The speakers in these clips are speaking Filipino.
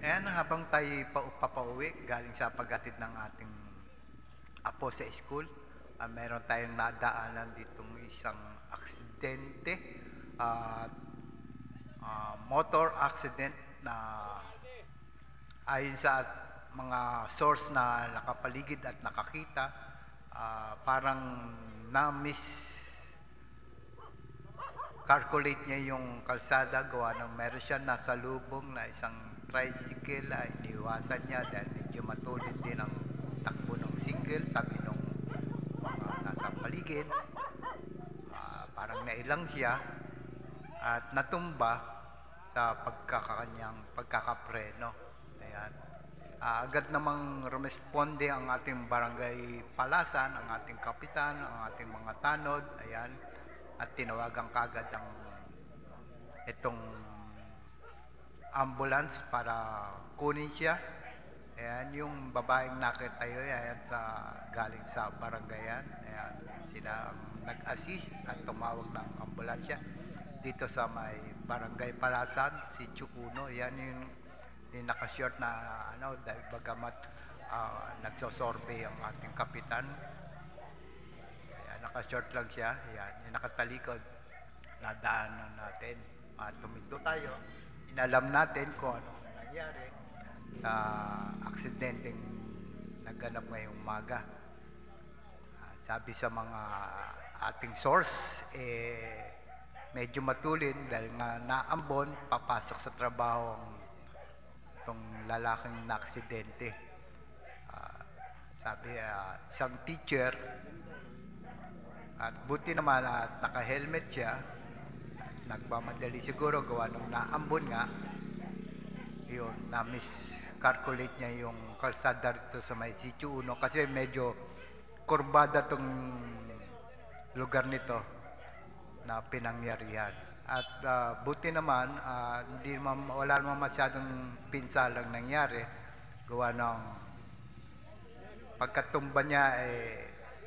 Ayan, habang tayo papauwi galing sa paghatid ng ating apo sa school, meron tayong nadaanan ditong isang aksidente at motor accident na ayon sa mga source na nakapaligid at nakakita, parang na-miss calculate niya yung kalsada, gawa ng meron siya nasa lubong na isang tricycle, ay iniwasan niya dahil medyo matulid din ang takbo ng single, sabi nung mga nasa paligid. Parang nailang siya at natumba sa pagkakanyang pagkakapreno. Ayan. Agad namang rumesponde ang ating barangay Palasan, ang ating kapitan, ang ating mga tanod, ayan, at tinawagan kagad ang itong ambulance para kunin siya. Ayan, yung babaeng nakita yun, ayan, galing sa barangayan. Ayan, sila ang nag-assist at tumawag ng ambulansya dito sa may barangay Palasan, si Chukuno. Ayan yung nakashort na dahil bagamat nagsosorbe ang ating kapitan. Ayan, nakashort lang siya. Ayan, yung nakatalikod, nadaanan natin. Tuminto tayo. Inalam natin kung ano nangyari sa aksidenteng naganap ngayong umaga. Sabi sa mga ating source, medyo matulin dahil nga naambon, papasok sa trabaho itong lalaking na aksidente. Sabi, isang teacher, at buti naman at naka-helmet siya, nagmamadali siguro gawa nung naambon nga, yun, na-miscalculate niya yung kalsada rito sa may Sitio 1 kasi medyo kurbada tong lugar nito na pinangyarihan. At buti naman, wala naman masyadong pinsalang nangyari gawa ng pagkatumba niya,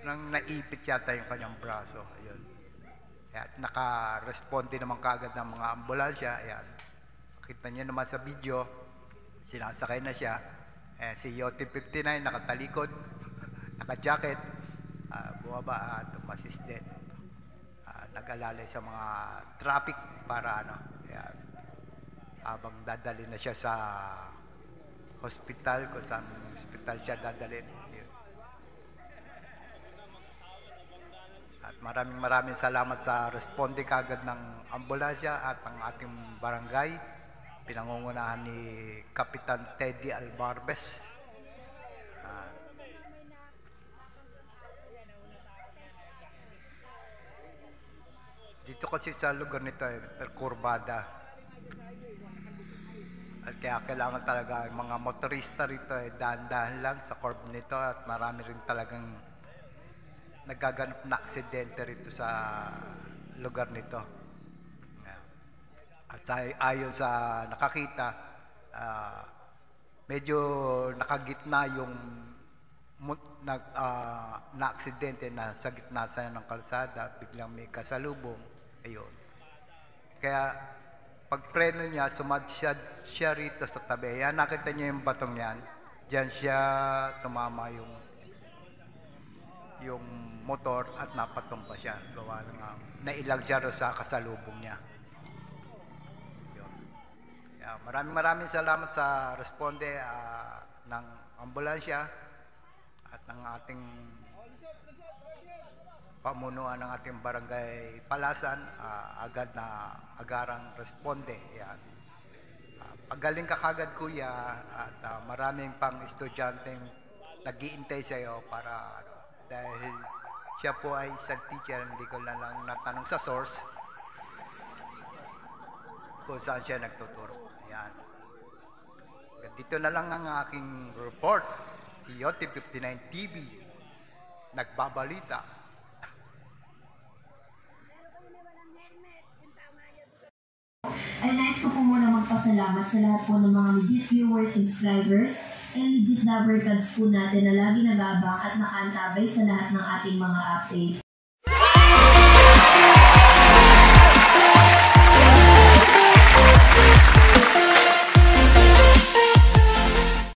nang naipit yata yung kanyang braso. Ayun. At naka-responde naman kaagad ng mga ambulansya. Ayan. Kita niyo naman sa video, sinasakay na siya. Si Yoti 59 nakatalikod, naka-jacket, bumaba at umassist din. Nag-alalay sa mga traffic para ayan, habang dadali na siya sa hospital, kung saan hospital siya dadalhin. At maraming salamat sa responde kagad ng ambulansya at ang ating barangay, pinangungunahan ni Kapitan Teddy Albarbes. Dito kasi sa lugar nito kurbada. At kaya kailangan talaga mga motorista rito dahan-dahan lang sa curb nito, at marami rin talagang nagaganap na aksidente rito sa lugar nito. At ayon sa nakakita, medyo nakagitna yung na aksidente na sa gitna sa ng kalsada, biglang may kasalubong. Ayun. Kaya pagpreno niya, sumadsyad siya rito sa tabi. Ayan, nakita niyo yung batong yan. Diyan siya tumama yung motor at napatumba siya. Gawa nga, nailag siya sa kasalubong niya. Yun. Kaya maraming salamat sa responde ng ambulansya at ng ating pamunuan ng ating barangay Palasan. Agarang responde. Yan. Pagaling ka kagad, kuya, at maraming pang estudyanteng nag-iintay sa iyo para dahil siya po ay isang teacher. Hindi ko lang natanong sa source kung saan siya nagtuturo. Ayan. Dito na lang ang aking report. Si Yoti 59 TV nagbabalita. Ay nais ko po muna magpasalamat sa lahat po ng mga legit viewers, subscribers, and legit lover cards po natin na lagi nag-aabang at nakaantabay sa lahat ng ating mga updates.